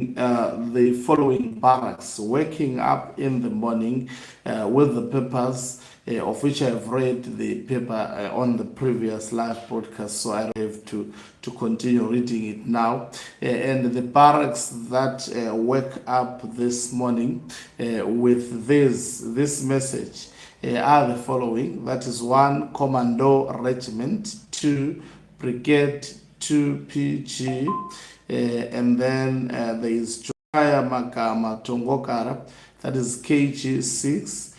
the following barracks, waking up in the morning with the papers, of which I've read the paper on the previous live broadcast, so I have to continue reading it now. And the barracks that wake up this morning with this message are the following. That is 1 Commando Regiment, 2 Brigade, 2 PG, and then there is Jaya Magama Tongokara, that is KG6,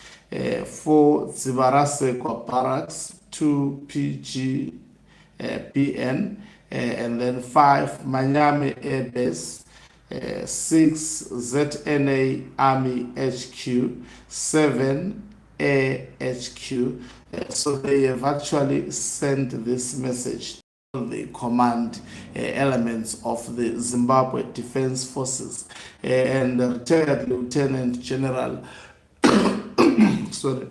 4 Zivarasekwa Barracks, 2 PG PN, and then 5 Manyame Air Base, 6 ZNA Army HQ, 7 AHQ. So they have actually sent this message to the command elements of the Zimbabwe Defense Forces, and retired Lieutenant General sorry,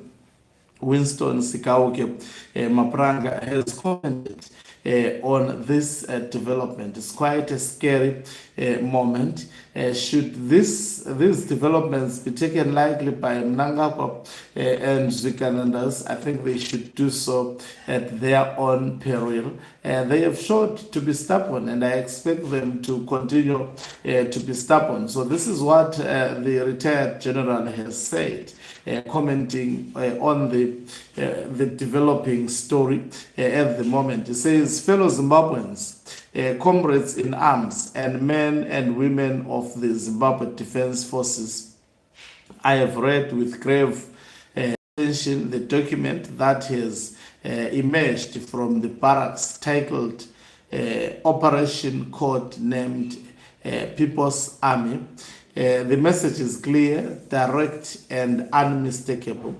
Winston Sikauke Mapranga has commented on this development. It's quite a scary moment. Should these developments be taken lightly by Mnangagwa and Zwikanandas, I think they should do so at their own peril. They have shown to be stubborn, and I expect them to continue to be stubborn. So this is what the retired general has said, commenting on the developing story at the moment. He says, fellow Zimbabweans, comrades in arms, and men and women of the Zimbabwe Defense Forces, I have read with grave attention the document that has emerged from the barracks titled Operation Code named People's Army. The message is clear, direct, and unmistakable.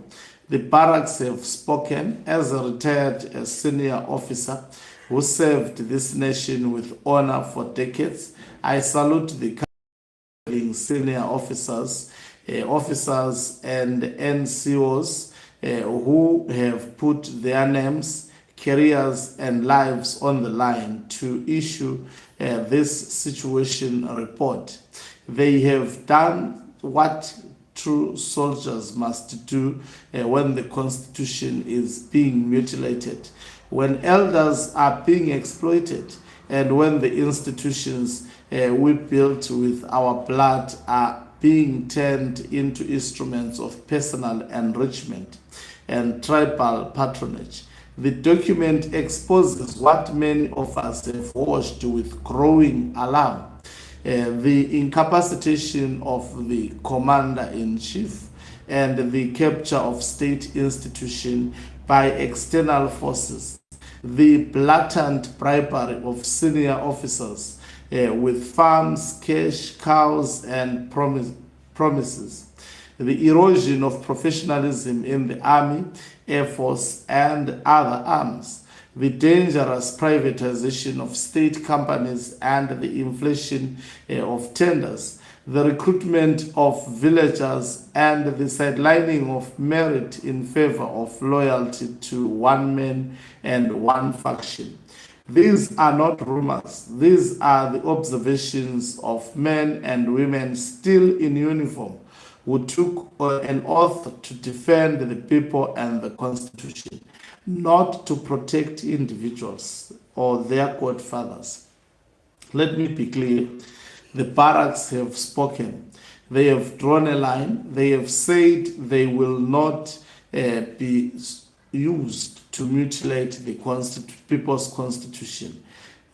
The barracks have spoken. As a retired senior officer who served this nation with honor for decades, I salute the senior officers and NCOs who have put their names, careers, and lives on the line to issue this situation report. They have done what true soldiers must do when the Constitution is being mutilated, when elders are being exploited, and when the institutions we built with our blood are being turned into instruments of personal enrichment and tribal patronage. The document exposes what many of us have watched with growing alarm. The incapacitation of the commander-in-chief and the capture of state institutions by external forces, the blatant bribery of senior officers with farms, cash, cows, and promises, the erosion of professionalism in the Army, Air Force, and other arms, the dangerous privatization of state companies and the inflation of tenders, the recruitment of villagers, and the sidelining of merit in favor of loyalty to one man and one faction. These are not rumors. These are the observations of men and women still in uniform who took an oath to defend the people and the Constitution, not to protect individuals or their godfathers. Let me be clear. The barracks have spoken. They have drawn a line. They have said they will not be used to mutilate the people's constitution.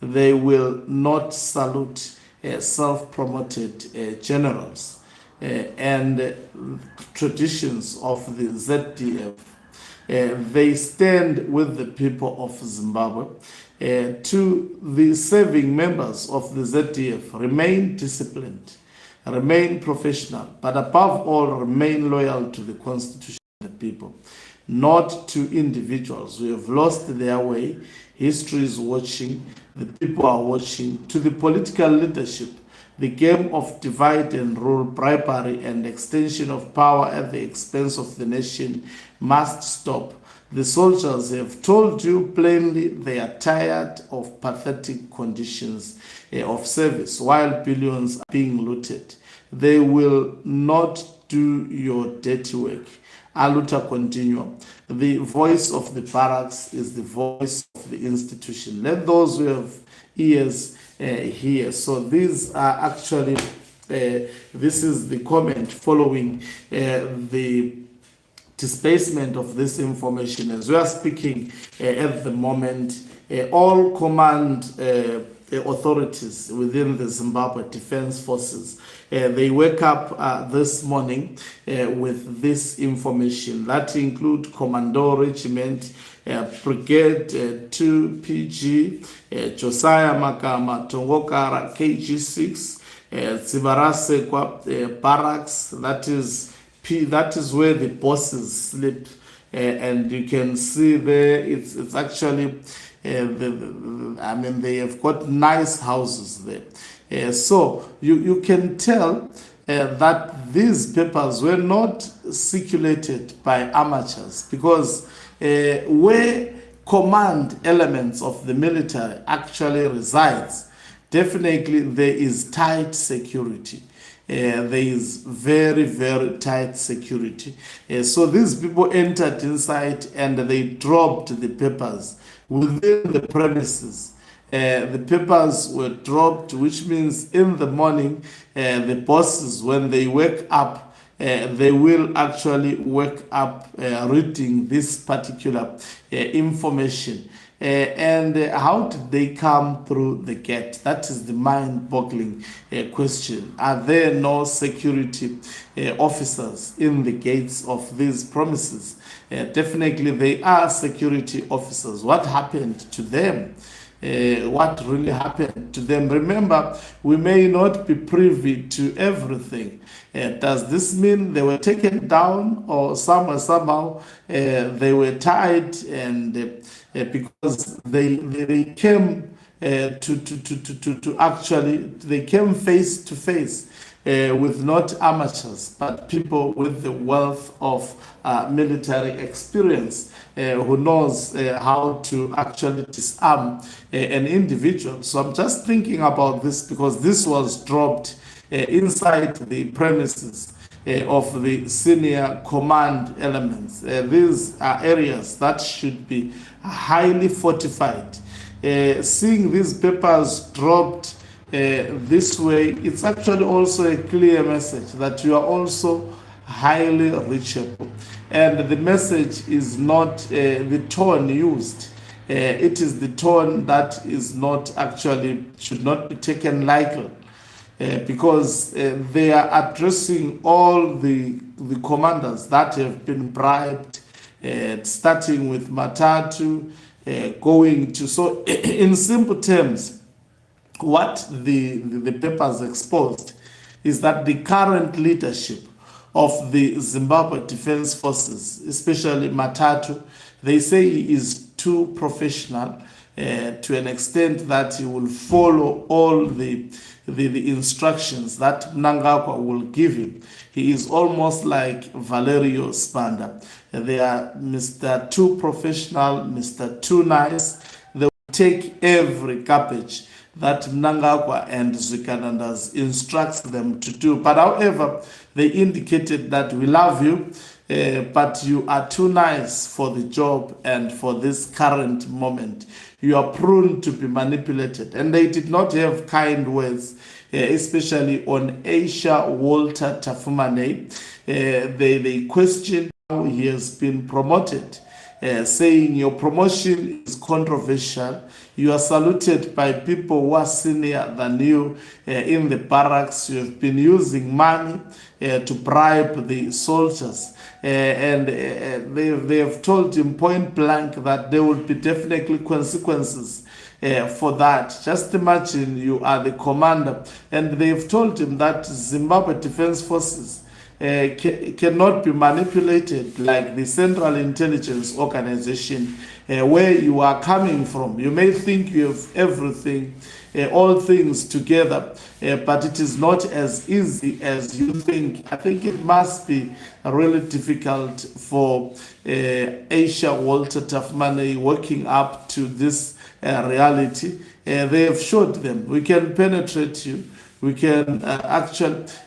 They will not salute self-promoted generals and traditions of the ZDF. They stand with the people of Zimbabwe. To the serving members of the ZDF, remain disciplined, remain professional, but above all, remain loyal to the Constitution of the people, not to individuals who have lost their way. History is watching, the people are watching. To the political leadership, the game of divide and rule, bribery, and extension of power at the expense of the nation must stop. The soldiers have told you plainly they are tired of pathetic conditions of service while billions are being looted. They will not do your dirty work. Aluta continua. The voice of the barracks is the voice of the institution. Let those who have ears hear. So these are actually, this is the comment following the displacement of this information. As we are speaking at the moment, all command authorities within the Zimbabwe Defense Forces, they wake up this morning with this information. That include Commando Regiment, Brigade 2PG, Josiah Makama, Tongokara KG6, Tsibarase Barracks, that is where the bosses sleep, and you can see there it's actually they have got nice houses there. So you can tell that these papers were not circulated by amateurs, because where command elements of the military actually resides, definitely there is tight security. There is very, very tight security. So these people entered inside and they dropped the papers within the premises. The papers were dropped, which means in the morning, the bosses, when they wake up, they will actually wake up reading this particular information. And how did they come through the gate? That is the mind-boggling question. Are there no security officers in the gates of these premises? Definitely they are security officers. What happened to them? What really happened to them? Remember, we may not be privy to everything. Does this mean they were taken down, or somehow they were tied, and because they came to actually, they came face to face with not amateurs, but people with the wealth of military experience, who knows how to actually disarm an individual. So I'm just thinking about this because this was dropped inside the premises of the senior command elements. These are areas that should be highly fortified. Seeing these papers dropped this way, it's actually also a clear message that you are also highly reachable. And the message is not the tone used. It is the tone that is not actually, should not be taken lightly. Because they are addressing all the commanders that have been bribed, starting with Matatu, going to, so in simple terms, what the papers exposed is that the current leadership of the Zimbabwe Defense Forces, especially Matatu, they say he is too professional to an extent that he will follow all the instructions that Mnangagwa will give him. He is almost like Valerio Spanda. They are Mr. Too Professional, Mr. Too Nice. They will take every garbage that Mnangagwa and Zwikanandas instructs them to do. But however, they indicated that we love you, but you are too nice for the job and for this current moment. You are prone to be manipulated. And they did not have kind words, especially on Aisha Walter Tafumane. They questioned how he has been promoted, saying your promotion is controversial. You are saluted by people who are senior than you in the barracks. You have been using money to bribe the soldiers. And they have told him point blank that there will be definitely consequences for that. Just imagine you are the commander. And they have told him that Zimbabwe Defense Forces, cannot be manipulated like the Central Intelligence Organization, where you are coming from. You may think you have everything, all things together, but it is not as easy as you think. I think it must be really difficult for Asia Walter Tafmane waking up to this reality. They have showed them, we can penetrate you. We can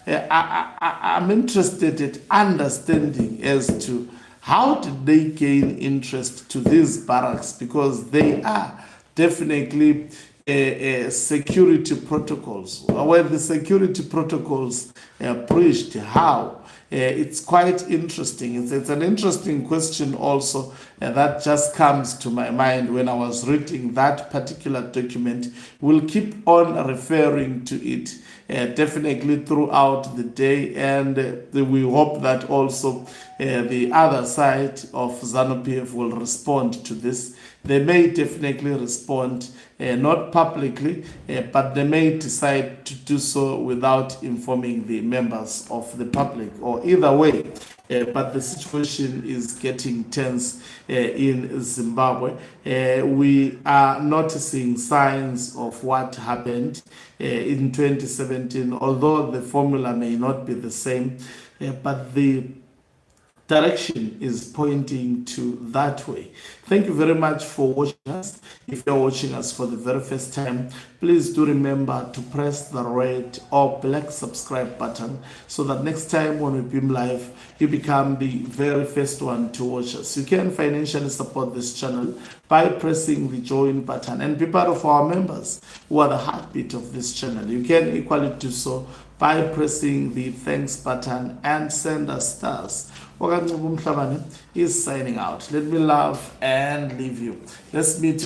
I'm interested in understanding as to how did they gain interest to these barracks, because they are definitely security protocols. Where the security protocols breached, how? It's quite interesting. It's an interesting question also that just comes to my mind when I was reading that particular document. We'll keep on referring to it definitely throughout the day, and we hope that also the other side of ZANU-PF will respond to this. They may definitely respond, not publicly, but they may decide to do so without informing the members of the public, or either way. But the situation is getting tense in Zimbabwe. We are noticing signs of what happened in 2017, although the formula may not be the same, but the direction is pointing to that way. Thank you very much for watching us. If you're watching us for the very first time, please do remember to press the red or black subscribe button, so that next time when we beam live, you become the very first one to watch us. You can financially support this channel by pressing the join button and be part of our members who are the heartbeat of this channel. You can equally do so by pressing the thanks button and send us stars. Is signing out. Let me love and leave you. Let's meet